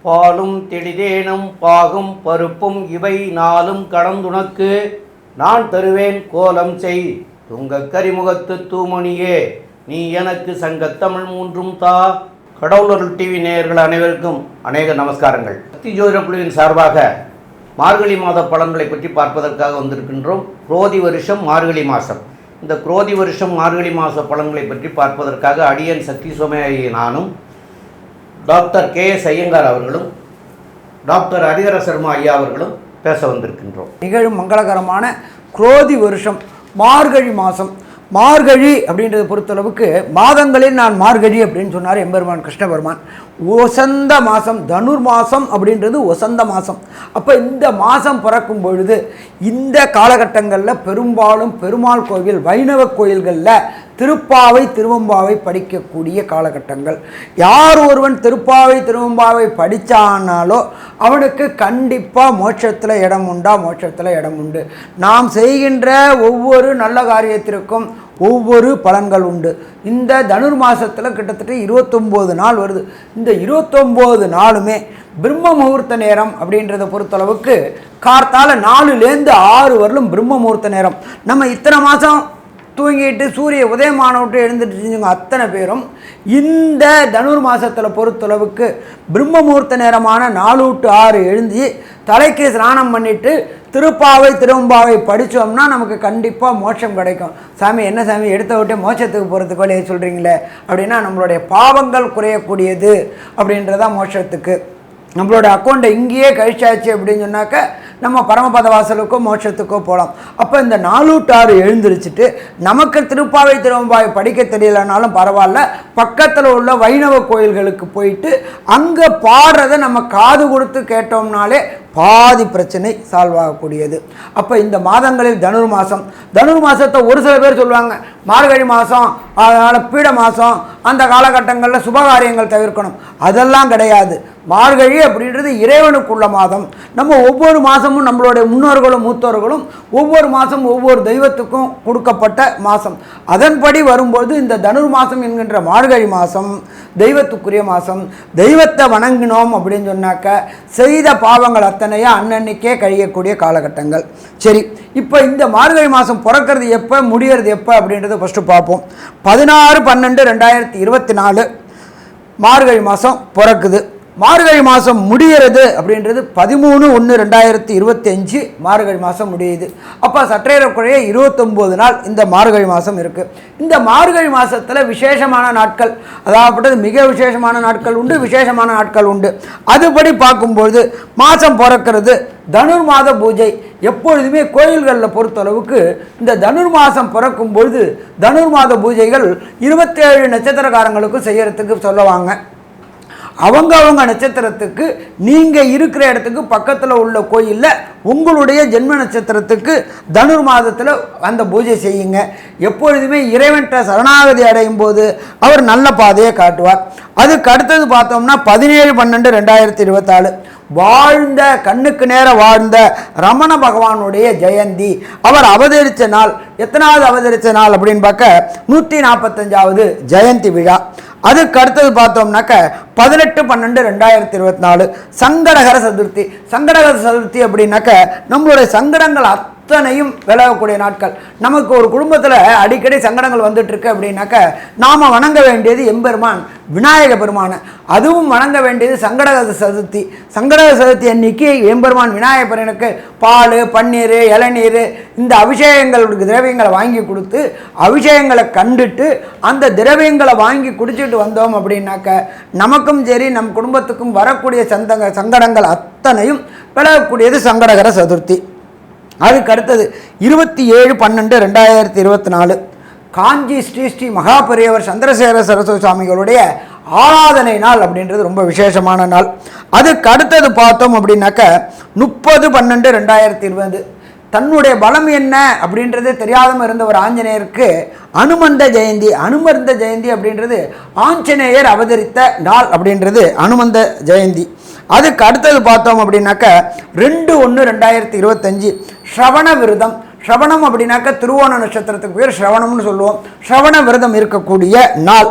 பாலும் தெளிதேனும் பாகும் பருப்பும் இவை நாளும் கடந்துனக்கு நான் தருவேன் கோலம் செய் துங்க கரிமுகத்து தூமணியே நீ எனக்கு சங்கத்தமிழ் மூன்றும் தா. கடவுளர் டிவி நேயர்கள் அனைவருக்கும் அநேக நமஸ்காரங்கள். சக்தி ஜோதிட குழுவின் சார்பாக மார்கழி மாத பலன்களை பற்றி பார்ப்பதற்காக வந்திருக்கின்றோம். குரோதி வருஷம் மார்கழி மாதம். இந்த குரோதி வருஷம் மார்கழி மாத பலன்களை பற்றி பார்ப்பதற்காக அடியன் சக்தி சோமயாயி நானும் டாக்டர் KS ஐயங்கார் அவர்களும் டாக்டர் ஹரிஹர சர்மா ஐயா அவர்களும் பேச வந்திருக்கின்றோம். நிகழும் மங்களகரமான குரோதி வருஷம் மார்கழி மாதம். மார்கழி அப்படின்றத பொறுத்தளவுக்கு மாதங்களில் நான் மார்கழி அப்படின்னு சொன்னார் எம்பெருமான் கிருஷ்ண பெருமான். ஒசந்த மாதம், தனுர் மாதம் அப்படின்றது ஒசந்த மாதம். அப்போ இந்த மாதம் பிறக்கும் பொழுது இந்த காலகட்டங்களில் பெரும்பாலும் பெருமாள் கோவில் வைணவ கோயில்களில் திருப்பாவை திருவம்பாவை படிக்கக்கூடிய காலகட்டங்கள். யார் ஒருவன் திருப்பாவை திருவம்பாவை படித்தானாலோ அவனுக்கு கண்டிப்பாக மோட்சத்தில் இடம் உண்டா? மோட்சத்தில் இடம் உண்டு. நாம் செய்கின்ற ஒவ்வொரு நல்ல காரியத்திற்கும் ஒவ்வொரு பலன்கள் உண்டு. இந்த தனுர் மாதத்தில் கிட்டத்தட்ட 29 நாள் வருது. இந்த 29 நாளுமே பிரம்ம முகூர்த்த நேரம் அப்படின்றத பொறுத்தளவுக்கு கார்த்தால 4லேருந்து 6 வரலும் பிரம்ம முகூர்த்த நேரம். நம்ம இத்தனை மாதம் தூங்கிட்டு சூரிய உதயமான விட்டு எழுந்துட்டு அத்தனை பேரும் இந்த தனுர் மாதத்தில் பொறுத்தளவுக்கு பிரம்ம முகூர்த்த நேரமான 4 to 6 எழுந்து தலைக்கு ஸ்நானம் பண்ணிவிட்டு திருப்பாவை திருவம்பாவை படித்தோம்னா நமக்கு கண்டிப்பாக மோட்சம் கிடைக்கும். சாமி என்ன சாமி எடுத்த விட்டே மோட்சத்துக்கு போகிறதுக்கு வழியை சொல்கிறீங்களே அப்படின்னா, நம்மளுடைய பாவங்கள் குறையக்கூடியது அப்படின்றதான் மோட்சத்துக்கு. நம்மளோட அக்கௌண்ட்டை இங்கேயே கழிச்சாச்சு அப்படின்னு சொன்னாக்க நம்ம பரமபத வாசலுக்கோ மோட்சத்துக்கோ போகலாம். அப்போ இந்த 4 to 6 எழுந்திரிச்சிட்டு நமக்கு திருப்பாவை திருவம்பாவை படிக்க தெரியலனாலும் பரவாயில்ல, பக்கத்தில் உள்ள வைணவ கோயில்களுக்கு போயிட்டு அங்கே பாடுறதை நம்ம காது கொடுத்து கேட்டோம்னாலே பாதி பிரச்சனை சால்வ் ஆகக்கூடியது. அப்போ இந்த மாதங்களில் தனுர் மாதம், தனுர் மாதத்தை ஒரு சில பேர் சொல்லுவாங்க மார்கழி மாதம், அதனால் பீட மாதம், அந்த காலகட்டங்களில் சுபகாரியங்கள் தவிர்க்கணும். அதெல்லாம் கிடையாது. மார்கழி அப்படின்றது இறைவனுக்குள்ள மாதம். நம்ம ஒவ்வொரு மாதமும் நம்மளுடைய முன்னோர்களும் மூத்தோர்களும் ஒவ்வொரு மாதம் ஒவ்வொரு தெய்வத்துக்கும் கொடுக்கப்பட்ட மாதம். அதன்படி வரும்போது இந்த தனுர் மாதம் என்கின்ற மார்கழி மாதம் தெய்வத்துக்குரிய மாதம். தெய்வத்தை வணங்கினோம் அப்படின்னு சொன்னாக்க செய்த பாவங்கள் அத்தனையும் அன்னன்னைக்கே கழியக்கூடிய காலகட்டங்கள். சரி, இப்போ இந்த மார்கழி மாதம் பிறக்கிறது எப்போ, முடிகிறது எப்போ அப்படின்றத ஃபஸ்ட்டு பார்ப்போம். 16/12/2024 மார்கழி மாதம் பிறக்குது. மார்கழி மாதம் முடிகிறது அப்படின்றது 13/1/2025 மார்கழி மாதம் முடியுது. அப்போ சற்றேறக்குறைய 29 நாள் இந்த மார்கழி மாதம் இருக்குது. இந்த மார்கழி மாதத்தில் விசேஷமான நாட்கள், அதாவது மிக விசேஷமான நாட்கள் உண்டு, விசேஷமான நாட்கள் உண்டு. அதுபடி பார்க்கும்பொழுது மாதம் பிறக்கிறது தனுர் மாத பூஜை. எப்பொழுதுமே கோயில்களில் பொறுத்தளவுக்கு இந்த தனுர் மாதம் பிறக்கும் பொழுது தனுர் மாத பூஜைகள் 27 நட்சத்திரக்காரங்களுக்கும் செய்யறதுக்கு சொல்லுவாங்க. அவங்க நட்சத்திரத்துக்கு நீங்கள் இருக்கிற இடத்துக்கு பக்கத்தில் உள்ள கோயிலில் உங்களுடைய ஜென்ம நட்சத்திரத்துக்கு தனுர் மாதத்தில் அந்த பூஜை செய்யுங்க. எப்பொழுதுமே இறைவன்கிட்ட சரணாகதி அடையும் போது அவர் நல்ல பாதையை காட்டுவார். அதுக்கு அடுத்தது பார்த்தோம்னா 17/12/2024 வாழ்ந்த கண்ணுக்கு நேர வாழ்ந்த ரமண பகவானுடைய ஜெயந்தி. அவர் அவதரித்த நாள் எத்தனாவது அவதரித்த நாள் அப்படின்னு பார்க்க 145வது ஜெயந்தி விழா. அதுக்கு அடுத்தது பார்த்தோம்னாக்க 18/12/2024 சங்கடகர சதுர்த்தி. சங்கடகர சதுர்த்தி அப்படின்னாக்க நம்மளுடைய சங்கடங்கள் அத்தனையும் விலகக்கூடிய நாட்கள். நமக்கு ஒரு குடும்பத்தில் அடிக்கடி சங்கடங்கள் வந்துட்டு இருக்கு அப்படின்னாக்க நாம் வணங்க வேண்டியது எம்பெருமான் விநாயக பெருமானை. அதுவும் வணங்க வேண்டியது சங்கடகர சதுர்த்தி. சங்கடகர சதுர்த்தி அன்னைக்கு எம்பெருமான் விநாயக பெருமானுக்கு பால், பன்னீர், இளநீர் இந்த அபிஷேகங்களுக்கு திரவியங்களை வாங்கி கொடுத்து அபிஷேகங்களை கண்டுட்டு அந்த திரவியங்களை வாங்கி குடிச்சிட்டு வந்தோம் அப்படின்னாக்க நமக்கும் சரி நம் குடும்பத்துக்கும் வரக்கூடிய சங்கடங்கள் அத்தனையும் விலகக்கூடியது சங்கடகர சதுர்த்தி. அதுக்கு அடுத்தது 27/12/2024 காஞ்சி ஸ்ரீ மகாபெரியவர் சந்திரசேகர சரஸ்வதி சுவாமிகளுடைய ஆராதனை நாள் அப்படின்றது ரொம்ப விசேஷமான நாள். அதுக்கு அடுத்தது பார்த்தோம் அப்படின்னாக்க 30/12/2020 தன்னுடைய பலம் என்ன அப்படின்றதே தெரியாமல் இருந்த ஒரு ஆஞ்சநேயருக்கு அனுமந்த ஜெயந்தி. அனுமந்த ஜெயந்தி அப்படின்றது ஆஞ்சநேயர் அவதரித்த நாள் அப்படின்றது அனுமந்த ஜெயந்தி. அதுக்கு அடுத்தது பார்த்தோம் அப்படின்னாக்க 2/1/2025 ஸ்ரவண விரதம். ஸ்ரவணம் அப்படின்னாக்க திருவோண நட்சத்திரத்துக்கு பேர் ஸ்ரவணம்னு சொல்லுவோம். ஸ்ரவண விரதம் இருக்கக்கூடிய நாள்.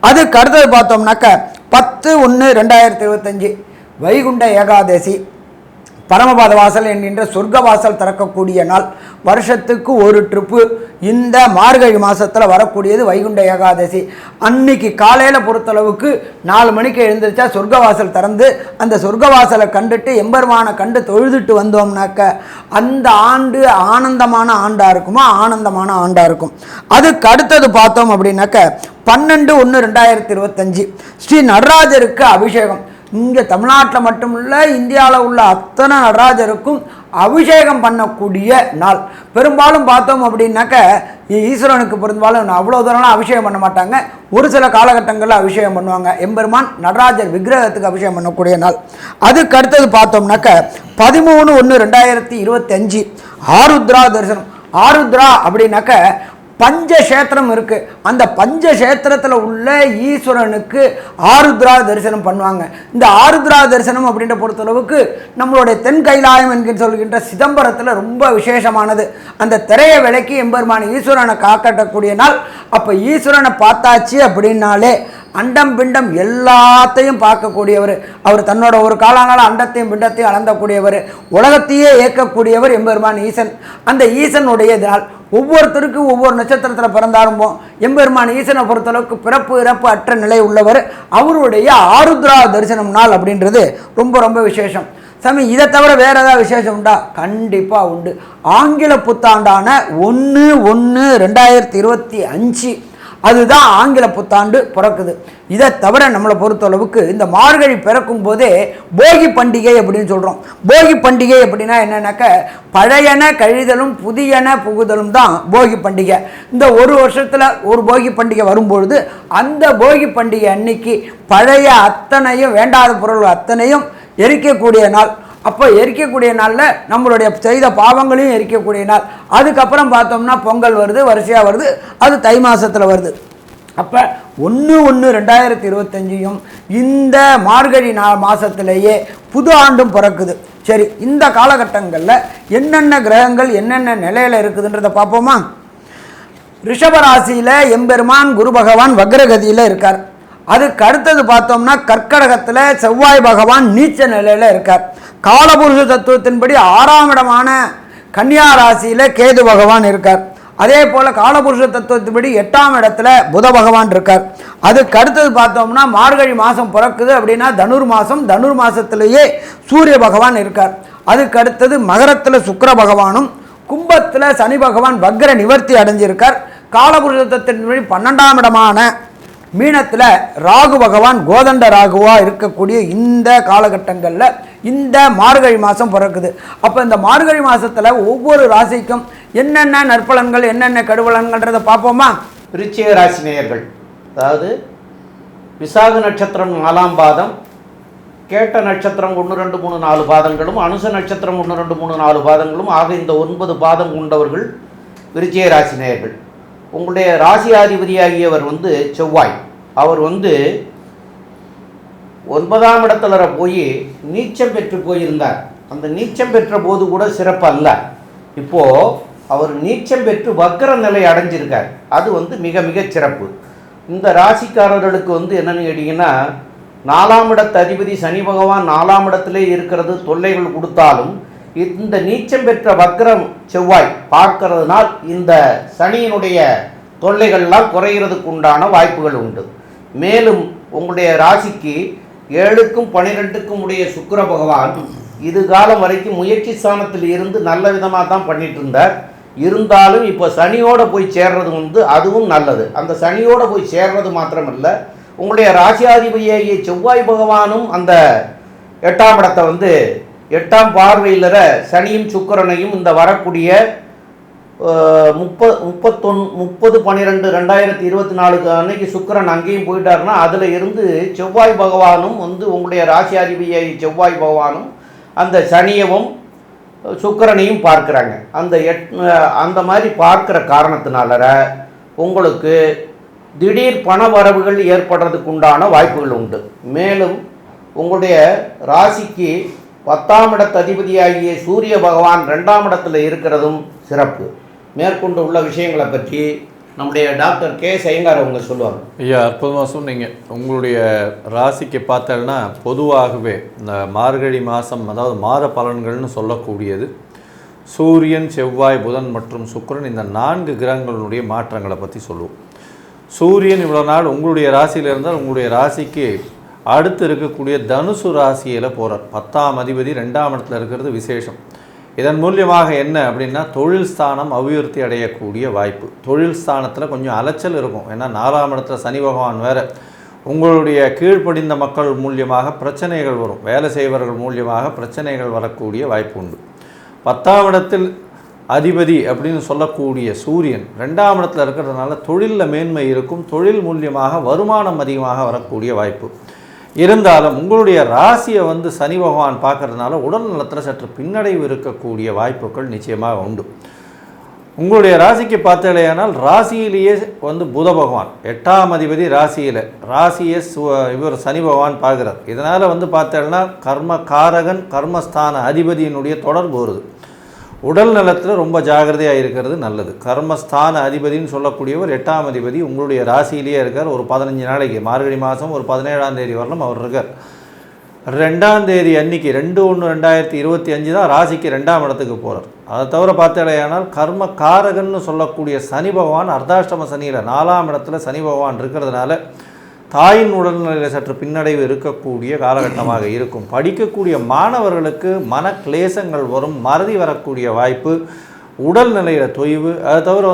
அதுக்கு அடுத்தது பார்த்தோம்னாக்க 10/1/2025 வைகுண்ட ஏகாதசி, பரமபத வாசல் என்கின்ற சொர்க்க வாசல் திறக்கக்கூடிய நாள். வருஷத்துக்கு ஒரு ட்ரிப்பு இந்த மார்கழி மாதத்தில் வரக்கூடியது வைகுண்ட ஏகாதசி. அன்னைக்கு காலையில் பொறுத்தளவுக்கு 4 மணிக்கு எழுந்திரிச்சா சொர்க்க வாசல் திறந்து அந்த சொர்க்க வாசலை கண்டுட்டு எம்பெருமானை கண்டு தொழுதுட்டு வந்தோம்னாக்க அந்த ஆண்டு ஆனந்தமான ஆண்டாக இருக்குமா, ஆனந்தமான ஆண்டாக இருக்கும். அதுக்கு அடுத்தது பார்த்தோம் அப்படின்னாக்க 12/1/2025 ஸ்ரீ நடராஜருக்கு அபிஷேகம். இங்கே தமிழ்நாட்டில் மட்டும் இல்லை, இந்தியாவில் உள்ள அத்தனை நடராஜருக்கும் அபிஷேகம் பண்ணக்கூடிய நாள். பெரும்பாலும் பார்த்தோம் அப்படின்னாக்க ஈஸ்வரனுக்கு பெரும்பாலும் அவ்வளோ தூரம்லாம் அபிஷேகம் பண்ண மாட்டாங்க. ஒரு சில காலகட்டங்களில் அபிஷேகம் பண்ணுவாங்க. எம்பெருமான் நடராஜர் விக்கிரகத்துக்கு அபிஷேகம் பண்ணக்கூடிய நாள். அதுக்கு அடுத்தது பார்த்தோம்னாக்க 13/1/2025 ஆருத்ரா தரிசனம். ஆருத்ரா அப்படின்னாக்க பஞ்சக்ஷேத்திரம் இருக்குது. அந்த பஞ்சக்ஷேத்திரத்தில் உள்ள ஈஸ்வரனுக்கு ஆருத்ரா தரிசனம் பண்ணுவாங்க. இந்த ஆருத்ரா தரிசனம் அப்படின்ற பொறுத்தளவுக்கு நம்மளுடைய தென் கைலாயம் என்கிற சொல்கின்ற சிதம்பரத்தில் ரொம்ப விசேஷமானது. அந்த திரையை விலக்கி எம்பெருமான் ஈஸ்வரனை காக்கட்டக்கூடிய நாள். அப்போ ஈஸ்வரனை பார்த்தாச்சு அப்படின்னாலே அண்டம் பிண்டம் எல்லாத்தையும் பார்க்கக்கூடியவர். அவர் தன்னோட ஒரு காலங்கால அண்டத்தையும் பிண்டத்தையும் அளந்தக்கூடியவர். உலகத்தையே இயக்கக்கூடியவர் எம்பெருமான் ஈசன். அந்த ஈசனுடைய நாள். ஒவ்வொருத்தருக்கும் ஒவ்வொரு நட்சத்திரத்தில் பிறந்தாலும் எம்பெருமான் ஈசனை பொறுத்தளவுக்கு பிறப்பு இறப்பு அற்ற நிலை உள்ளவர். அவருடைய ஆருத்ரா தரிசனம் நாள் அப்படின்றது ரொம்ப ரொம்ப விசேஷம். சாமி, இதை தவிர வேறு ஏதாவது விசேஷம் உண்டா? கண்டிப்பாக உண்டு. ஆங்கில புத்தாண்டான 1/1/2025 அதுதான் ஆங்கில புத்தாண்டு பிறக்குது. இதை தவிர நம்மளை பொறுத்தளவுக்கு இந்த மார்கழி பிறக்கும் போதே போகி பண்டிகை அப்படின்னு சொல்கிறோம். போகி பண்டிகை அப்படின்னா என்னன்னாக்க பழையன கழிதலும் புதியன புகுதலும் தான் போகி பண்டிகை. இந்த ஒரு வருஷத்தில் ஒரு போகி பண்டிகை வரும்பொழுது அந்த போகி பண்டிகை அன்னைக்கு பழைய அத்தனையும் வேண்டாத பொருள் அத்தனையும் எரிக்கக்கூடிய நாள். அப்போ எரிக்கக்கூடிய நாளில் நம்மளுடைய செய்த பாவங்களையும் எரிக்கக்கூடிய நாள். அதுக்கப்புறம் பார்த்தோம்னா பொங்கல் வருது, வரிசையாக வருது, அது தை மாதத்தில் வருது. அப்போ 1/1/2025 இந்த மார்கழி மாதத்திலேயே புது ஆண்டும் பிறக்குது. சரி, இந்த காலகட்டங்களில் என்னென்ன கிரகங்கள் என்னென்ன நிலையில் இருக்குதுன்றதை பார்ப்போமா? ரிஷபராசியில் எம்பெருமான் குரு பகவான் வக்ரகதியில் இருக்கார். அதுக்கு அடுத்தது பார்த்தோம்னா கர்க்கடகத்தில் செவ்வாய் பகவான் நீச்ச நிலையில் இருக்கார். காலபுருஷ தத்துவத்தின்படி 6ஆம் இடமான கன்னியா ராசியில் கேது பகவான் இருக்கார். அதே போல் காலபுருஷ தத்துவத்தின்படி 8ஆம் இடத்துல புத பகவான் இருக்கார். அதுக்கு அடுத்தது பார்த்தோம்னா மார்கழி மாதம் பிறக்குது அப்படின்னா தனுர் மாதம். தனுர் மாதத்திலேயே சூரிய பகவான் இருக்கார். அதுக்கு அடுத்தது மகரத்தில் சுக்கிர பகவானும் கும்பத்தில் சனி பகவான் வக்ர நிவர்த்தி அடைஞ்சிருக்கார். காலபுருஷ தத்துவத்தின்படி 12ஆம் இடமான மீனத்தில் ராகு பகவான் கோதண்ட ராகுவாக இருக்கக்கூடிய இந்த காலகட்டங்களில் இந்த மார்கழி மாதம் பிறக்குது. அப்போ இந்த மார்கழி மாதத்தில் ஒவ்வொரு ராசிக்கும் என்னென்ன நற்பலன்கள் என்னென்ன கடுபலன்கள்ன்றதை பார்ப்போமா? விருச்சிக ராசி நேயர்கள், அதாவது விசாக நட்சத்திரம் 4ஆம் பாதம், கேட்ட நட்சத்திரம் 1, 2, 3, 4 பாதங்களும், அனுச நட்சத்திரம் 1, 2, 3, 4 பாதங்களும் ஆக இந்த 9 பாதம் கொண்டவர்கள் விருச்சிக ராசி நேயர்கள். உங்களுடைய ராசியாதிபதியாகியவர் செவ்வாய். அவர் 9ஆம் இடத்துல போய் நீச்சம் பெற்று போயிருந்தார். அந்த நீச்சம் பெற்ற போது கூட சிறப்பு அல்ல. இப்போது அவர் நீச்சம் பெற்று வக்ர நிலை அடைஞ்சிருக்கார். அது மிக மிக சிறப்பு. இந்த ராசிக்காரர்களுக்கு என்னென்னு கேட்டிங்கன்னா, 4ஆம் இடத்து அதிபதி சனி பகவான் 4ஆம் இடத்திலே இருக்கிறது தொல்லைகள் கொடுத்தாலும் இந்த நீச்சம் பெற்ற வக்ரம் செவ்வாய் பார்க்கறதுனால் இந்த சனியினுடைய தொல்லைகள்லாம் குறைகிறதுக்கு உண்டான வாய்ப்புகள் உண்டு. மேலும் உங்களுடைய ராசிக்கு 7க்கும் 12க்கும் உடைய சுக்கிர பகவான் இது காலம் வரைக்கும் முயற்சி ஸ்தானத்தில் இருந்து நல்ல விதமாக தான் பண்ணிட்டு இருந்தார். இருந்தாலும் இப்போ சனியோடு போய் சேர்றது அதுவும் நல்லது. அந்த சனியோடு போய் சேர்றது மாத்திரமல்ல, உங்களுடைய ராசியாதிபதியாகிய செவ்வாய் பகவானும் அந்த 8ஆம் இடத்தை 8ஆம் பார்வையில் சனியும் சுக்கிரனையும் இந்த வரக்கூடிய 30/12/2024 அன்னைக்கு சுக்கிரன் அங்கேயும் போயிட்டாருன்னா அதில் இருந்து செவ்வாய் பகவானும் உங்களுடைய ராசியாதிபதியாகிய செவ்வாய் பகவானும் அந்த சனியவும் சுக்கிரனையும் பார்க்குறாங்க. அந்த மாதிரி பார்க்குற காரணத்தினால உங்களுக்கு திடீர் பண வரவுகள் ஏற்படுறதுக்கு உண்டான வாய்ப்புகள் உண்டு. மேலும் உங்களுடைய ராசிக்கு 10ஆம் இடத்து அதிபதியாகிய சூரிய பகவான் 2ஆம் இடத்துல இருக்கிறதும் சிறப்பு. மேற்கொண்டு உள்ள விஷயங்களை பற்றி நம்முடைய டாக்டர் கே ஐயங்கார் அவங்க சொல்லுவாங்க. ஐயா, அற்புதமாக சொன்னீங்க. உங்களுடைய ராசிக்கு பார்த்தோன்னா பொதுவாகவே இந்த மார்கழி மாதம், அதாவது மாத பலன்கள்னு சொல்லக்கூடியது சூரியன், செவ்வாய், புதன் மற்றும் சுக்கிரன், இந்த 4 கிரகங்களுடைய மாற்றங்களை பற்றி சொல்லுவோம். சூரியன் இவ்வளோ நாள் உங்களுடைய ராசியில் இருந்தால் உங்களுடைய ராசிக்கு அடுத்து இருக்கக்கூடிய தனுசு ராசியில் போகிறார். 10ஆம் அதிபதி 2ஆம் இடத்துல இருக்கிறது விசேஷம். இதன் மூலியமாக என்ன அப்படின்னா, தொழில் ஸ்தானம் அபிவிருத்தி அடையக்கூடிய வாய்ப்பு. தொழில் ஸ்தானத்தில் கொஞ்சம் அலைச்சல் இருக்கும். ஏன்னா 4ஆம் இடத்துல சனி பகவான் வேறு. உங்களுடைய கீழ்ப்படிந்த மக்கள் மூலியமாக பிரச்சனைகள் வரும். வேலை செய்வர்கள் மூலியமாக பிரச்சனைகள் வரக்கூடிய வாய்ப்பு உண்டு. 10ஆம் இடத்தில் அதிபதி அப்படின்னு சொல்லக்கூடிய சூரியன் 2ஆம் இடத்துல இருக்கிறதுனால தொழிலில் மேன்மை இருக்கும். தொழில் மூலியமாக வருமானம் அதிகமாக வரக்கூடிய வாய்ப்பு இருந்தாலும், உங்களுடைய ராசியை சனி பகவான் பார்க்கறதுனால உடல் நலத்தில் சற்று பின்னடைவு இருக்கக்கூடிய வாய்ப்புகள் நிச்சயமாக உண்டு. உங்களுடைய ராசிக்கு பார்த்தலையானால் ராசியிலேயே புத பகவான் 8ஆம் அதிபதி ராசியை இவர் சனி பகவான் பார்க்குறார். இதனால் பார்த்தேன்னா கர்மகாரகன், கர்மஸ்தான அதிபதியினுடைய தொடர்பு வருது. உடல் நலத்தில் ரொம்ப ஜாகிரதையாக இருக்கிறது நல்லது. கர்மஸ்தான அதிபதினு சொல்லக்கூடியவர் 8ஆம் அதிபதி உங்களுடைய ராசியிலேயே இருக்கார். ஒரு 15 நாளைக்கு, மார்கழி மாதம் ஒரு 17ஆம் தேதி வரலும் அவர் இருக்கார். 2ஆம் தேதி அன்னைக்கு 2/1/2025 தான் ராசிக்கு 2ஆம் இடத்துக்கு போகிறார். அதை தவிர பார்த்தலையானால் கர்ம காரகன்னு சொல்லக்கூடிய சனி பகவான் அர்த்தாஷ்டம சனியில் 4ஆம் இடத்துல சனி பகவான் இருக்கிறதுனால தாயின் உடல்நிலையில் சற்று பின்னடைவு இருக்கக்கூடிய காலகட்டமாக இருக்கும். படிக்கக்கூடிய மாணவர்களுக்கு மன கிளேசங்கள் வரும், மறதி வரக்கூடிய வாய்ப்பு, உடல்நிலையில் தொய்வு. அதை தவிர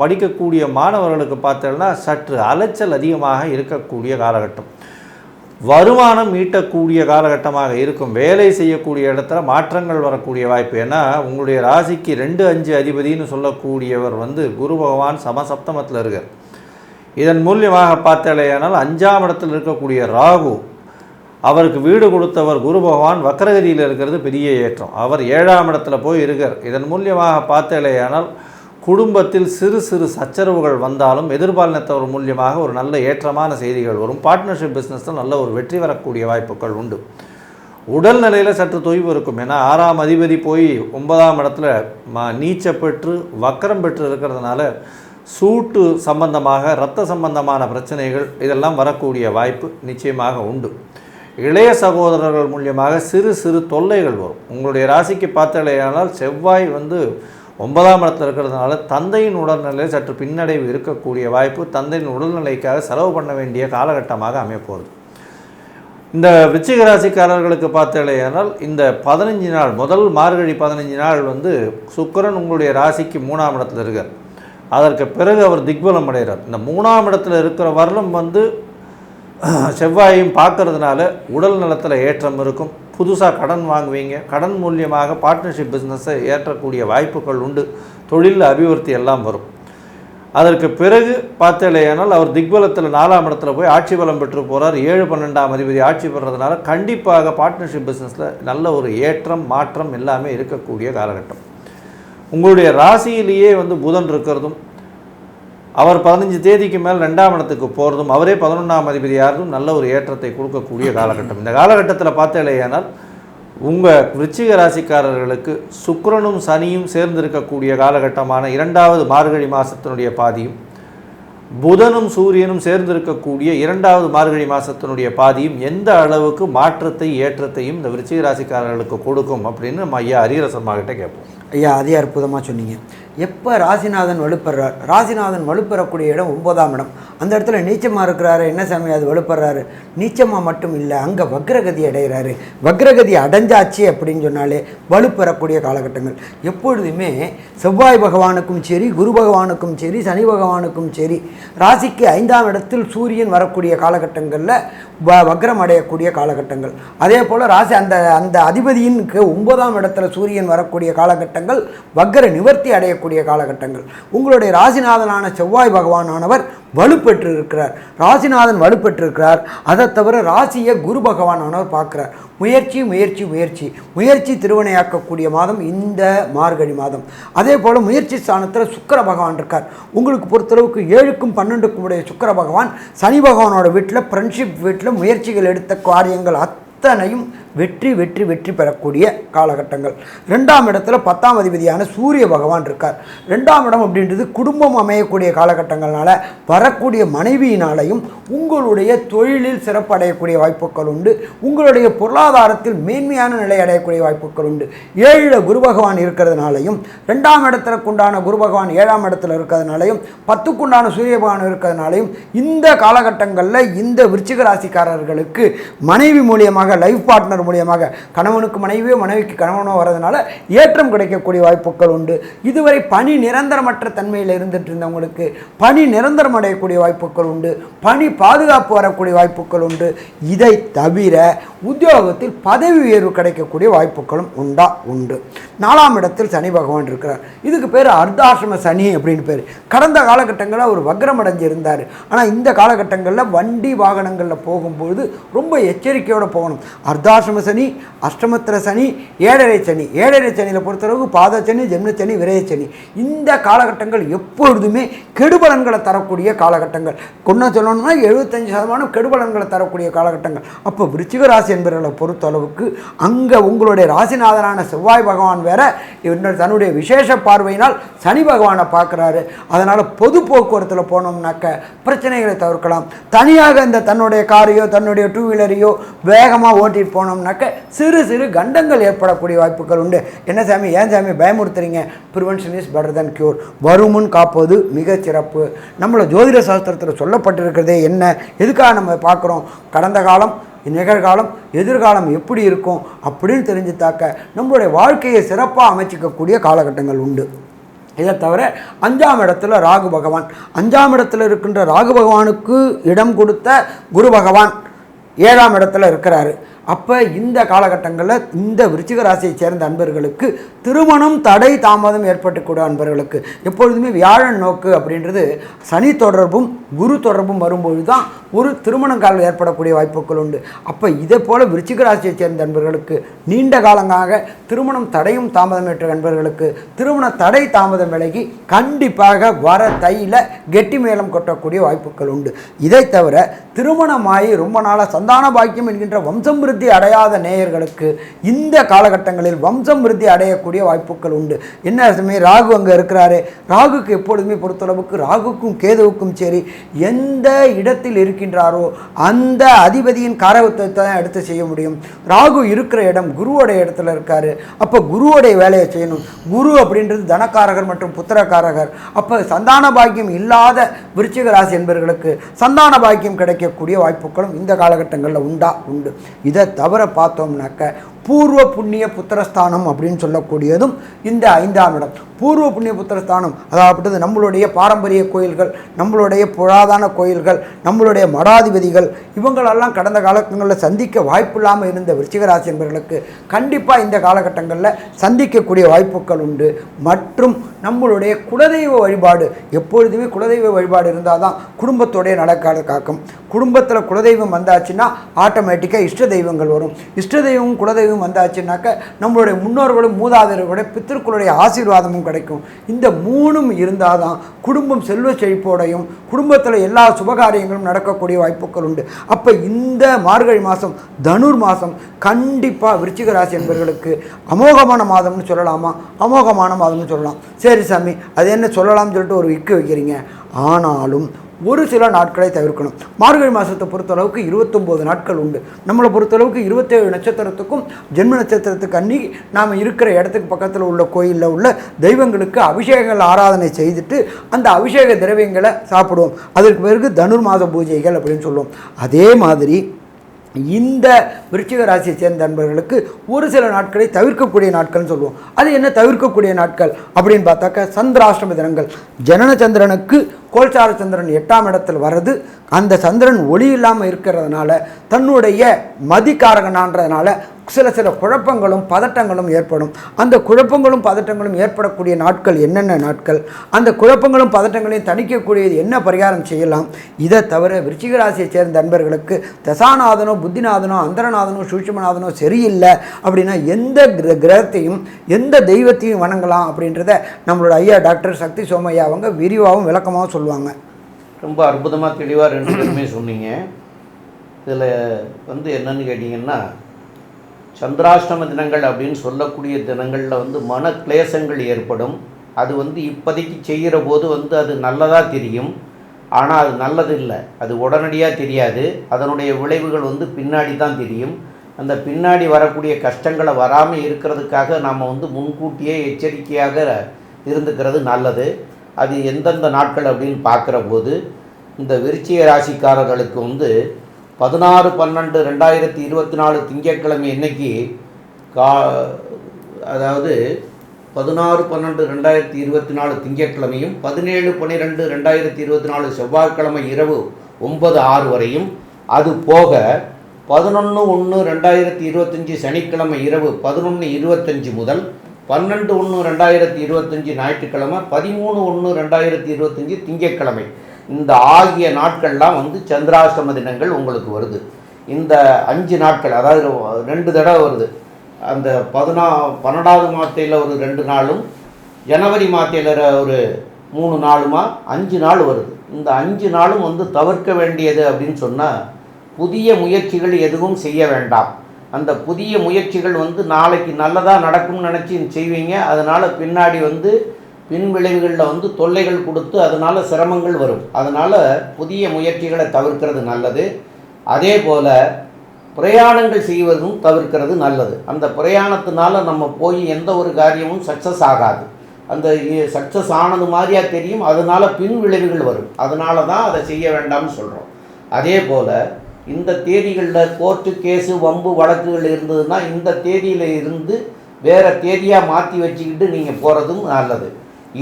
படிக்கக்கூடிய மாணவர்களுக்கு பார்த்தோம்னா சற்று அலைச்சல் அதிகமாக இருக்கக்கூடிய காலகட்டம். வருமானம் ஈட்டக்கூடிய காலகட்டமாக இருக்கும். வேலை செய்யக்கூடிய இடத்துல மாற்றங்கள் வரக்கூடிய வாய்ப்பு. ஏன்னா உங்களுடைய ராசிக்கு 2-5 அதிபதினு சொல்லக்கூடியவர் குரு பகவான் சமசப்தமத்தில் இருக்கார். இதன் மூலியமாக பார்த்தாலேயானால் 5ஆம் இடத்தில் இருக்கக்கூடிய ராகு, அவருக்கு வீடு கொடுத்தவர் குரு பகவான் வக்ரகதியில் இருக்கிறது பெரிய ஏற்றம். அவர் 7ஆம் இடத்துல போய் இருக்கார். இதன் மூலியமாக பார்த்தாலேயானால் குடும்பத்தில் சிறு சிறு சச்சரவுகள் வந்தாலும் எதிர்பாலினத்தவர் மூலியமாக ஒரு நல்ல ஏற்றமான செய்திகள் வரும். பார்ட்னர்ஷிப் பிஸ்னஸில் நல்ல ஒரு வெற்றி வரக்கூடிய வாய்ப்புகள் உண்டு. உடல்நிலையில் சற்று தொய்வு இருக்கும். ஏன்னா 6ஆம் அதிபதி போய் 9ஆம் இடத்துல நீச்ச பெற்று வக்கரம் பெற்று இருக்கிறதுனால சூட்டு சம்பந்தமாக, இரத்த சம்பந்தமான பிரச்சனைகள் இதெல்லாம் வரக்கூடிய வாய்ப்பு நிச்சயமாக உண்டு. இளைய சகோதரர்கள் மூலியமாக சிறு சிறு தொல்லைகள் வரும். உங்களுடைய ராசிக்கு பார்த்தலையானால் செவ்வாய் 9ஆம் இடத்துல இருக்கிறதுனால தந்தையின் உடல்நிலையில் சற்று பின்னடைவு இருக்கக்கூடிய வாய்ப்பு. தந்தையின் உடல்நிலைக்காக செலவு பண்ண வேண்டிய காலகட்டமாக அமையப்போகுது. இந்த விருச்சிக ராசிக்காரர்களுக்கு பார்த்தலையானால் இந்த 15 நாள், முதல் மார்கழி 15 நாள் சுக்கிரன் உங்களுடைய ராசிக்கு 3ஆம் இடத்துல இருக்கார். அதற்கு பிறகு அவர் திக்பலம் அடைகிறார். இந்த 3ஆம் இடத்துல இருக்கிற வரலும் செவ்வாயையும் பார்க்கறதுனால உடல் நலத்தில் ஏற்றம் இருக்கும். புதுசாக கடன் வாங்குவீங்க. கடன் மூலியமாக பார்ட்னர்ஷிப் பிஸ்னஸை ஏற்றக்கூடிய வாய்ப்புகள் உண்டு. தொழில் அபிவிருத்தி எல்லாம் வரும். அதற்கு பிறகு பார்த்தலையானால் அவர் திக்பலத்தில் 4ஆம் இடத்துல போய் ஆட்சி பலம் பெற்று போகிறார். 7-12ஆம் அதிபதி ஆட்சி பெறுறதுனால கண்டிப்பாக பார்ட்னர்ஷிப் பிஸ்னஸில் நல்ல ஒரு ஏற்றம், மாற்றம் எல்லாமே இருக்கக்கூடிய காலகட்டம். உங்களுடைய ராசியிலேயே புதன் இருக்கிறதும், அவர் 15 தேதிக்கு மேல் 2ஆம் இடத்துக்கு போகிறதும், அவரே 11ஆம் அதிபதியாகிறதும் நல்ல ஒரு ஏற்றத்தை கொடுக்கக்கூடிய காலகட்டம். இந்த காலகட்டத்தில் பார்த்தலையானால் உங்கள் விருச்சிக ராசிக்காரர்களுக்கு சுக்கிரனும் சனியும் சேர்ந்திருக்கக்கூடிய காலகட்டமான 2வது மார்கழி மாதத்தினுடைய பாதியும், புதனும் சூரியனும் சேர்ந்திருக்கக்கூடிய 2வது மார்கழி மாதத்தினுடைய பாதியும் எந்த அளவுக்கு மாற்றத்தை, ஏற்றத்தையும் இந்த விருச்சிக ராசிக்காரர்களுக்கு கொடுக்கும் அப்படின்னு நம்ம ஐயா ஹரிஹரசர்மாகிட்ட கேட்போம். ஐயா, அதே அற்புதமாக சொன்னீங்க. எப்போ ராசிநாதன் வலுப்படுறார், ராசிநாதன் வலுப்பெறக்கூடிய இடம் 9ஆம் இடம். அந்த இடத்துல நீச்சமாக இருக்கிறாரு. என்ன சாமி அது வலுப்படுறாரு? நீச்சமாக மட்டும் இல்லை, அங்கே வக்ரகதி அடைகிறாரு. வக்ரகதி அடைஞ்சாச்சு அப்படின்னு சொன்னாலே வலுப்பெறக்கூடிய காலகட்டங்கள். எப்பொழுதுமே செவ்வாய் பகவானுக்கும் சரி, குரு பகவானுக்கும் சரி, சனி பகவானுக்கும் சரி, ராசிக்கு 5ஆம் இடத்தில் சூரியன் வரக்கூடிய காலகட்டங்களில் வக்ரம் அடையக்கூடிய காலகட்டங்கள். அதே போல் ராசி அந்த அதிபதியின் 9ஆம் இடத்துல சூரியன் வரக்கூடிய காலகட்டங்கள் வக்ர நிவர்த்தி அடையக்கூடிய காலகட்டங்கள். உங்களுடைய ராசிநாதனான செவ்வாய் பகவானானவர் வலுப்பெற்று இருக்கிறார். ராசிநாதன் வலுப்பெற்றிருக்கிறார். அதை தவிர ராசியை குரு பகவானானவர் பார்க்குறார். முயற்சி முயற்சி முயற்சி முயற்சி திருவினையாக்கக்கூடிய மாதம் இந்த மார்கழி மாதம். அதே போல் முயற்சி ஸ்தானத்தில் சுக்கிர பகவான் இருக்கார். உங்களுக்கு பொறுத்தளவுக்கு 7க்கும் 12க்கும் உடைய சுக்கிர பகவான் சனி பகவானோட வீட்டில், ஃப்ரெண்ட்ஷிப் வீட்டில் முயற்சிகள் எடுத்த காரியங்கள் அத்தனையும் வெற்றி வெற்றி வெற்றி பெறக்கூடிய காலகட்டங்கள். 2ஆம் இடத்துல 10ஆம் அதிபதியான சூரிய பகவான் இருக்கார். 2ஆம் இடம் அப்படின்றது குடும்பம் அமையக்கூடிய காலகட்டங்கள்னால வரக்கூடிய மனைவியினாலையும் உங்களுடைய தொழிலில் சிறப்பு அடையக்கூடிய வாய்ப்புகள் உண்டு. உங்களுடைய பொருளாதாரத்தில் மேன்மையான நிலை அடையக்கூடிய வாய்ப்புகள் உண்டு. 7 குரு பகவான் இருக்கிறதுனாலையும் 2ஆம் இடத்திற்குண்டான குரு பகவான் 7ஆம் இடத்துல இருக்கிறதுனாலையும் 10க்குண்டான சூரிய பகவான் இருக்கிறதுனாலையும் இந்த காலகட்டங்களில் இந்த விருச்சிக ராசிக்காரர்களுக்கு மனைவி மூலியமாக லைஃப் பார்ட்னர் மூலியமாக கணவனுக்கு மனைவியோ மனைவிக்கு கணவனோ வரதுனால ஏற்றம் கிடைக்கக்கூடிய வாய்ப்புகள் உண்டு. இதுவரை பணி நிரந்தரமற்ற தன்மையில் இருந்துட்டு இருந்தவங்களுக்கு பணி நிரந்தரம் அடையக்கூடிய வாய்ப்புகள் உண்டு. பணி பாதுகாப்பு வரக்கூடிய வாய்ப்புகள் உண்டு. இதை தவிர உத்தியோகத்தில் பதவி உயர்வு கிடைக்கக்கூடிய வாய்ப்புகளும் உண்டு. 4ஆம் இடத்தில் சனி பகவான் இருக்கிறார். இதுக்கு பேர் அர்த்தாசிரம சனி அப்படின்னு பேர். கடந்த காலகட்டங்களில் அவர் வக்ரம் அடைஞ்சு இருந்தார். ஆனால் இந்த காலகட்டங்களில் வண்டி வாகனங்களில் போகும்பொழுது ரொம்ப எச்சரிக்கையோடு போகணும். அர்த்தாசிரம சனி, அஷ்டமத்திர சனி, ஏழரை சனி. ஏழரை சனியில் பொறுத்தளவுக்கு பாதச்சனி, ஜென்மச்சனி, விரயச்சனி. இந்த காலகட்டங்கள் எப்பொழுதுமே கெடுபலன்களை தரக்கூடிய காலகட்டங்கள். கொண்டு சொல்லணும்னா 75% கெடுபலன்களை தரக்கூடிய காலகட்டங்கள். அப்போ விருச்சிக ராசி என்பவர்களை பொறுத்தளவுக்கு அங்கே உங்களுடைய ராசிநாதனான செவ்வாய் பகவான் வேற தன்னுடைய விசேஷ பார்வையினால் சனி பகவானை பார்க்குறாரு. அதனால் பொது போக்குவரத்தில் போனோம்னாக்க பிரச்சனைகளை தவிர்க்கலாம். தனியாக இந்த தன்னுடைய காரையோ தன்னுடைய 2 வீலரையோ வேகமாக ஓட்டிட்டு போனோம்னாக்க சிறு சிறு கண்டங்கள் ஏற்படக்கூடிய வாய்ப்புகள் உண்டு. என்ன சாமி, ஏன் சாமி பயமுறுத்துறீங்க? Prevention is better than cure. வருமுன் காப்பது மிகச் சிறப்பு. நம்மளோட ஜோதிட சாஸ்திரத்தில் சொல்லப்பட்டிருக்கிறதே என்ன, எதுக்காக நம்ம பார்க்குறோம்? கடந்த காலம், நிகழ்காலம், எதிர்காலம் எப்படி இருக்கும் அப்படின்னு தெரிஞ்சுத்தாக்க நம்மளுடைய வாழ்க்கையை சிறப்பாக அமைச்சிக்கக்கூடிய காலகட்டங்கள் உண்டு. இதை தவிர 5ஆம் இடத்துல ராகு பகவான். 5ஆம் இடத்துல இருக்கின்ற ராகு பகவானுக்கு இடம் கொடுத்த குரு பகவான் 7ஆம் இடத்துல இருக்கிறாரு. அப்போ இந்த காலகட்டங்களில் இந்த விருச்சிக ராசியை சேர்ந்த அன்பர்களுக்கு திருமணம் தடை தாமதம் ஏற்பட்டுக்கூட அன்பர்களுக்கு எப்பொழுதுமே வியாழன் நோக்கு அப்படின்றது சனி தொடர்பும் குரு தொடர்பும் வரும்பொழுது தான் ஒரு திருமண காலம் ஏற்படக்கூடிய வாய்ப்புகள் உண்டு. அப்போ இதே போல் விருச்சிக ராசியை சேர்ந்த அன்பர்களுக்கு நீண்ட காலமாக திருமணம் தடையும் தாமதம் ஏற்ற அன்பர்களுக்கு திருமண தடை தாமதம் விலகி கண்டிப்பாக வர தையில் கெட்டி மேளம் கொட்டக்கூடிய வாய்ப்புகள் உண்டு. இதை தவிர திருமணமாகி ரொம்ப நாளாக சந்தான பாக்கியம் என்கின்ற வம்சம் விருத்தி அடையாத நேயர்களுக்கு இந்த காலகட்டங்களில் வம்சம் விருத்தி அடையக்கூடிய வாய்ப்புகள் உண்டு. என்ன சமயம் ராகு அங்கே இருக்கிறாரு. ராகுக்கு எப்பொழுதுமே பொறுத்தளவுக்கு ராகுக்கும் கேதுவுக்கும் சரி எந்த இடத்தில் இருக்கின்றாரோ அந்த அதிபதியின் காரகத்தை தான் எடுத்து செய்ய முடியும். ராகு இருக்கிற இடம் குருவோடைய இடத்துல இருக்காரு. அப்போ குருவோடைய வேலையை செய்யணும். குரு அப்படின்றது தனக்காரகர் மற்றும் புத்திரக்காரகர். அப்போ சந்தான பாக்கியம் இல்லாத விருச்சிக ராசி என்பவர்களுக்கு சந்தான பாக்கியம் கிடைக்கக்கூடிய வாய்ப்புகளும் இந்த காலகட்டங்களில் உண்டு. இதை தவிர பார்த்தோம்னாக்க பூர்வ புண்ணிய புத்திரஸ்தானம் அப்படின்னு சொல்லக்கூடியதும் இந்த 5ஆம் இடம். பூர்வ புண்ணிய புத்திரஸ்தானம் அதாவது நம்மளுடைய பாரம்பரிய கோயில்கள், நம்மளுடைய புராதன கோயில்கள், நம்மளுடைய மடாதிபதிகள் இவங்களெல்லாம் கடந்த காலங்களில் சந்திக்க வாய்ப்பு இல்லாமல் இருந்த விருச்சிக ராசி என்பவர்களுக்கு கண்டிப்பாக இந்த காலகட்டங்களில் சந்திக்கக்கூடிய வாய்ப்புகள் உண்டு. மற்றும் நம்மளுடைய குலதெய்வ வழிபாடு, எப்பொழுதுமே குலதெய்வ வழிபாடு இருந்தால் தான் குடும்பத்தோடைய நடக்காத காக்கும். குடும்பத்தில் குலதெய்வம் வந்தாச்சுன்னா ஆட்டோமேட்டிக்காக இஷ்ட தெய்வங்கள் வரும். இஷ்ட தெய்வம் குலதெய்வம் வந்தாச்சுன்னாக்க நம்மளுடைய முன்னோர்களும் மூதாதையர்களுடைய பித்திருக்களுடைய ஆசீர்வாதமும் கிடைக்கும். இந்த 3ம் இருந்தால் தான் குடும்பம் செல்வ செழிப்போடையும் குடும்பத்தில் எல்லா சுபகாரியங்களும் நடக்கக்கூடிய வாய்ப்புகள் உண்டு. அப்போ இந்த மார்கழி மாதம் தனுர் மாதம் கண்டிப்பாக விருச்சிக ராசி என்பவர்களுக்கு அமோகமான மாதம்னு சொல்லலாமா, அமோகமான மாதம்னு சொல்லலாம். சரி சாமி, அது என்ன சொல்லலாம்னு சொல்லிட்டு ஒரு விக்கு வைக்கிறீங்க. ஆனாலும் ஒரு சில நாட்களை தவிர்க்கணும். மார்கழி மாதத்தை பொறுத்தளவுக்கு 29 நாட்கள் உண்டு. நம்மளை பொறுத்தளவுக்கு 27 நட்சத்திரத்துக்கும் ஜென்ம நட்சத்திரத்துக்கு அன்னைக்கு நாம் இருக்கிற இடத்துக்கு பக்கத்தில் உள்ள கோயிலில் உள்ள தெய்வங்களுக்கு அபிஷேகங்கள் ஆராதனை செய்துட்டு அந்த அபிஷேக திரவியங்களை சாப்பிடுவோம். அதற்கு பிறகு தனுர் மாத பூஜைகள் அப்படின்னு சொல்லுவோம். அதே மாதிரி இந்த விருச்சிக ராசியை சேர்ந்த நண்பர்களுக்கு ஒரு சில நாட்களை தவிர்க்கக்கூடிய நாட்கள்னு சொல்லுவோம். அது என்ன தவிர்க்கக்கூடிய நாட்கள் அப்படின்னு பார்த்தாக்க சந்திராஷ்டம தினங்கள். ஜனன சந்திரனுக்கு கோல்சார சந்திரன் 8ஆம் இடத்தில் வர்றது, அந்த சந்திரன் ஒளி இல்லாமல் இருக்கிறதுனால தன்னுடைய மதிக்காரகனான்றதுனால சில குழப்பங்களும் பதட்டங்களும் ஏற்படும். அந்த குழப்பங்களும் பதட்டங்களும் ஏற்படக்கூடிய நாட்கள் என்னென்ன நாட்கள், அந்த குழப்பங்களும் பதட்டங்களையும் தணிக்கக்கூடியது என்ன பரிகாரம் செய்யலாம். இதை தவிர விருச்சிக ராசியை சேர்ந்த நண்பர்களுக்கு தசாநாதனோ புத்திநாதனோ அந்தரநாதனோ சூட்சுமநாதனோ சரியில்லை அப்படின்னா எந்த கிரகத்தையும் எந்த தெய்வத்தையும் வணங்கலாம் அப்படின்றத நம்மளோட ஐயா டாக்டர் சக்தி சோமையா அவங்க விரிவாகவும் விளக்கமாகவும் சொல்லுவாங்க. ரொம்ப அற்புதமாக தெளிவாக 2 பேருமே சொன்னீங்க. இதில் என்னன்னு கேட்டிங்கன்னா சந்திராஷ்டம தினங்கள் அப்படின்னு சொல்லக்கூடிய தினங்களில் வந்து மன கிளேசங்கள் ஏற்படும். அது வந்து இப்போதைக்கு செய்கிற போது வந்து அது நல்லதாக தெரியும், ஆனால் அது நல்லது இல்லை, அது உடனடியாக தெரியாது. அதனுடைய விளைவுகள் வந்து பின்னாடி தான் தெரியும். அந்த பின்னாடி வரக்கூடிய கஷ்டங்களை வராமல் இருக்கிறதுக்காக நாம் வந்து முன்கூட்டியே எச்சரிக்கையாக இருந்துக்கிறது நல்லது. அது எந்தெந்த நாட்கள் அப்படின்னு பார்க்குற போது இந்த விருச்சிக ராசிக்காரர்களுக்கு வந்து 16/12/2024 திங்கட்கிழமை இன்னைக்கு அதாவது 16/12/2024 திங்கட்கிழமையும் 17/12/2024 செவ்வாய்க்கிழமை இரவு 9:06 வரையும், அது போக 11/1/2025 சனிக்கிழமை இரவு 11:25 முதல் 12/1/2025 ஞாயிற்றுக்கிழமை 13/1/2025 திங்கட்கிழமை, இந்த ஆகிய நாட்கள்லாம் வந்து சந்திராஷ்டம தினங்கள் உங்களுக்கு வருது. இந்த 5 நாட்கள், அதாவது 2 தடவை வருது. அந்த 12வது மாதத்தில் ஒரு 2 நாளும், ஜனவரி மாதத்தில் ஒரு 3 நாளுமா 5 நாள் வருது. இந்த 5 நாளும் வந்து தவிர்க்க வேண்டியது அப்படின்னு சொன்னால், புதிய முயற்சிகள் எதுவும் செய்ய வேண்டாம். அந்த புதிய முயற்சிகள் வந்து நாளைக்கு நல்லதாக நடக்கும்னு நினச்சி செய்வீங்க. அதனால் பின்னாடி வந்து பின் விளைவுகளில் வந்து தொல்லைகள் கொடுத்து அதனால் சிரமங்கள் வரும். அதனால் புதிய முயற்சிகளை தவிர்க்கிறது நல்லது. அதே போல் பிரயாணங்கள் செய்வதும் தவிர்க்கிறது நல்லது. அந்த பிரயாணத்தினால நம்ம போய் எந்த ஒரு காரியமும் சக்ஸஸ் ஆகாது. அந்த சக்ஸஸ் ஆனது மாதிரியாக தெரியும், அதனால் பின் விளைவுகள் வரும். அதனால தான் அதை செய்ய வேண்டாம்னு சொல்கிறோம். அதே போல் இந்த தேதிகளில் கோர்ட்டு கேஸு வம்பு வழக்குகள் இருந்ததுன்னா இந்த தேதியில் இருந்து வேறு தேதியாக மாற்றி வச்சுக்கிட்டு நீங்கள் போகிறதும் நல்லது.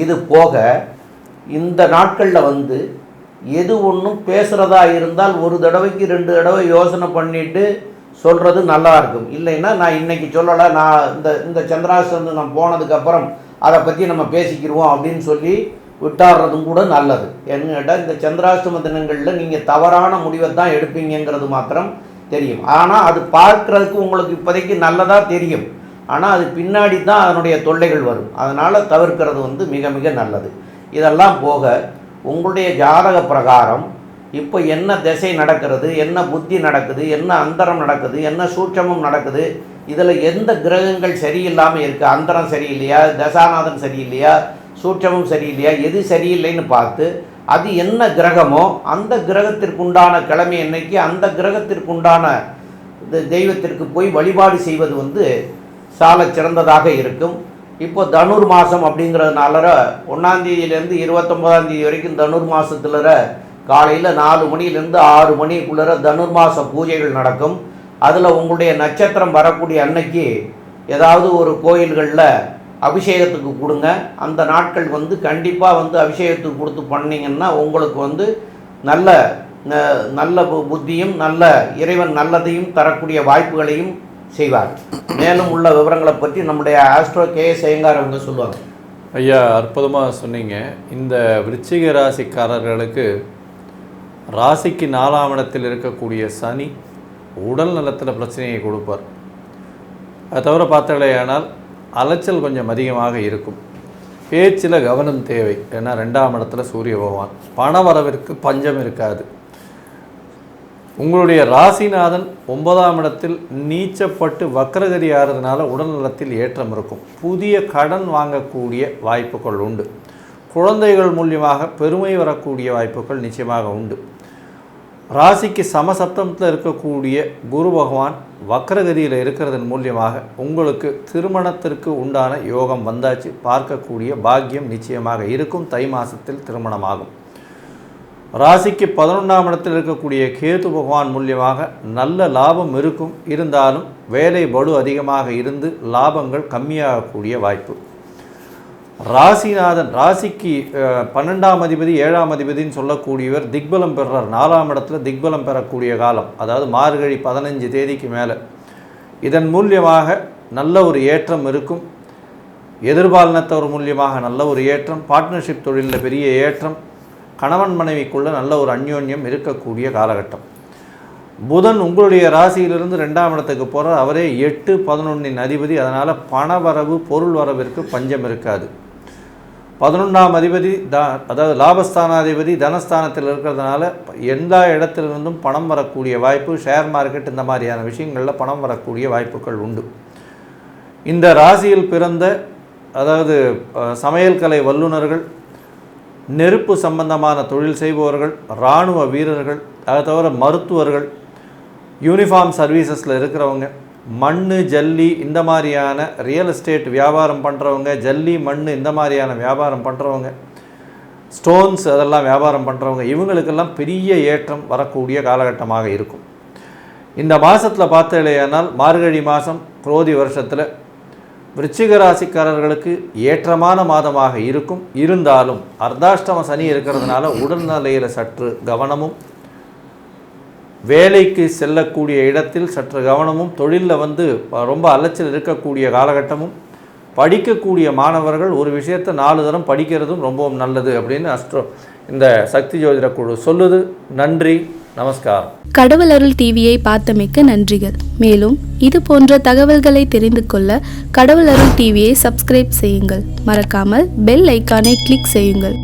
இது போக இந்த நாட்களில் வந்து எது ஒன்றும் பேசுகிறதா இருந்தால் ஒரு தடவைக்கு 2 தடவை யோசனை பண்ணிவிட்டு சொல்கிறது நல்லா இருக்கும். இல்லைன்னா நான் இன்றைக்கி சொல்லலை, நான் இந்த சந்திராஷ்டமம் நான் போனதுக்கப்புறம் அதை பற்றி நம்ம பேசிக்கிடுவோம் அப்படின்னு சொல்லி விட்டாடுறதும் கூட நல்லது. என்ன கேட்டால், இந்த சந்திராஷ்டம தினங்களில் நீங்கள் தவறான முடிவை தான் எடுப்பீங்கிறது மாத்திரம் தெரியும். ஆனால் அது பார்க்குறதுக்கு உங்களுக்கு இப்போதைக்கு நல்லதாக தெரியும், ஆனால் அது பின்னாடி தான் அதனுடைய தொல்லைகள் வரும். அதனால் தவிர்க்கிறது வந்து மிக மிக நல்லது. இதெல்லாம் போக உங்களுடைய ஜாதக பிரகாரம் இப்போ என்ன திசை நடக்கிறது, என்ன புத்தி நடக்குது, என்ன அந்தரம் நடக்குது, என்ன சூட்சமம் நடக்குது, இதில் எந்த கிரகங்கள் சரியில்லாமல் இருக்குது, அந்தரம் சரியில்லையா, தசாநாதன் சரியில்லையா, சூட்சமம் சரியில்லையா, எது சரியில்லைன்னு பார்த்து அது என்ன கிரகமோ அந்த கிரகத்திற்குண்டான கிழமை அன்னைக்கு அந்த கிரகத்திற்குண்டான தெய்வத்திற்கு போய் வழிபாடு செய்வது வந்து சால சிறந்ததாக இருக்கும். இப்போ தனுர் மாதம் அப்படிங்கிறதுனால 1ஆம் தேதியிலேருந்து 29ஆம் தேதி வரைக்கும் தனுர் மாதத்துல காலையில் 4 மணிலேருந்து 6 மணிக்குள்ளே தனுர் மாத பூஜைகள் நடக்கும். அதில் உங்களுடைய நட்சத்திரம் வரக்கூடிய அன்னைக்கு ஏதாவது ஒரு கோயில்களில் அபிஷேகத்துக்கு கொடுங்க. அந்த நாட்கள் வந்து கண்டிப்பாக வந்து அபிஷேகத்துக்கு கொடுத்து பண்ணிங்கன்னா உங்களுக்கு வந்து நல்ல நல்ல புத்தியும் நல்ல இறைவன் நல்லதையும் தரக்கூடிய வாய்ப்புகளையும் செய்வார். மேலும் உள்ள விவரங்களை பற்றி நம்முடைய ஆஸ்ட்ரோ KS ஐயங்கார் அவங்க சொல்லுவாங்க. ஐயா, அற்புதமாக சொன்னீங்க. இந்த விருச்சிக ராசிக்காரர்களுக்கு ராசிக்கு 4ஆம் இடத்தில் இருக்கக்கூடிய சனி உடல் நலத்தில் பிரச்சனையை கொடுப்பார். அது தவிர பார்த்தாலேயானால் அலைச்சல் கொஞ்சம் அதிகமாக இருக்கும். பேச்சில் கவனம் தேவை. ஏன்னா 2ஆம் இடத்துல சூரிய பகவான், பண வரவிற்கு பஞ்சம் இருக்காது. உங்களுடைய ராசிநாதன் 9ஆம் இடத்தில் நீச்சப்பட்டு வக்ரகதி ஆகிறதுனால உடல் நலத்தில் ஏற்றம் இருக்கும். புதிய கடன் வாங்கக்கூடிய வாய்ப்புகள் உண்டு. குழந்தைகள் மூலியமாக பெருமை வரக்கூடிய வாய்ப்புகள் நிச்சயமாக உண்டு. ராசிக்கு சமசப்தமத்தில் இருக்கக்கூடிய குரு பகவான் வக்ரகதியில் இருக்கிறதன் மூலியமாக உங்களுக்கு திருமணத்திற்கு உண்டான யோகம் வந்தாச்சு. பார்க்கக்கூடிய பாக்கியம் நிச்சயமாக இருக்கும். தை மாதத்தில் திருமணமாகும். ராசிக்கு 11ஆம் இடத்தில் இருக்கக்கூடிய கேது பகவான் மூலியமாக நல்ல லாபம் இருக்கும். இருந்தாலும் வேலை பளு அதிகமாக இருந்து லாபங்கள் கம்மியாகக்கூடிய வாய்ப்பு. ராசிநாதன் ராசிக்கு 12ஆம் அதிபதி 7ஆம் அதிபதினு சொல்லக்கூடியவர் திக்பலம் பெறுறார். 4ஆம் இடத்துல திக்பலம் பெறக்கூடிய காலம், அதாவது மார்கழி 15 தேதிக்கு மேலே. இதன் மூலியமாக நல்ல ஒரு ஏற்றம் இருக்கும். எதிர்பாலினத்தவர் மூலியமாக நல்ல ஒரு ஏற்றம், பார்ட்னர்ஷிப் தொழிலில் பெரிய ஏற்றம், கணவன் மனைவிக்குள்ளே நல்ல ஒரு அந்யோன்யம் இருக்கக்கூடிய காலகட்டம். புதன் உங்களுடைய ராசியிலிருந்து 2ஆம் இடத்துக்கு போகிறார். அவரே 8, 11 அதிபதி. அதனால் பண வரவு பொருள் வரவிற்கு பஞ்சம் இருக்காது. 11ஆம் அதிபதி அதாவது லாபஸ்தானாதிபதி தனஸ்தானத்தில் இருக்கிறதுனால எல்லா இடத்திலிருந்தும் பணம் வரக்கூடிய வாய்ப்பு, ஷேர் மார்க்கெட் இந்த மாதிரியான விஷயங்களில் பணம் வரக்கூடிய வாய்ப்புகள் உண்டு. இந்த ராசியில் பிறந்த அதாவது சமையல் கலை வல்லுநர்கள், நெருப்பு சம்பந்தமான தொழில் செய்பவர்கள், இராணுவ வீரர்கள், அதை தவிர மருத்துவர்கள், யூனிஃபார்ம் சர்வீசஸில் இருக்கிறவங்க, மண் ஜல்லி இந்த மாதிரியான ரியல் எஸ்டேட் வியாபாரம் பண்ணுறவங்க, ஜல்லி மண் இந்த மாதிரியான வியாபாரம் பண்ணுறவங்க, ஸ்டோன்ஸ் அதெல்லாம் வியாபாரம் பண்ணுறவங்க, இவங்களுக்கெல்லாம் பெரிய ஏற்றம் வரக்கூடிய காலகட்டமாக இருக்கும். இந்த மாதத்தில் பார்த்தீங்களேயானால் மார்கழி மாதம் குரோதி வருஷத்தில் விருச்சிக ராசிக்காரர்களுக்கு ஏற்றமான மாதமாக இருக்கும். இருந்தாலும் அர்த்தாஷ்டம சனி இருக்கிறதுனால உடல்நிலையில் சற்று கவனமும், வேலைக்கு செல்லக்கூடிய இடத்தில் சற்று கவனமும், தொழிலில் ரொம்ப அலைச்சல் இருக்கக்கூடிய காலகட்டமும், படிக்கக்கூடிய மாணவர்கள் ஒரு விஷயத்தை 4 தரம் படிக்கிறதும் ரொம்பவும் நல்லது அப்படின்னு இந்த சக்தி ஜோதிட குழு சொல்லுது. நன்றி, நமஸ்காரம். கடவுள் அருள் டிவியை பார்த்தமைக்கு நன்றிகள். மேலும் இது போன்ற தகவல்களை தெரிந்து கொள்ள கடவுள் அருள் டிவியை சப்ஸ்கிரைப் செய்யுங்கள். மறக்காமல் பெல் ஐக்கானை கிளிக் செய்யுங்கள்.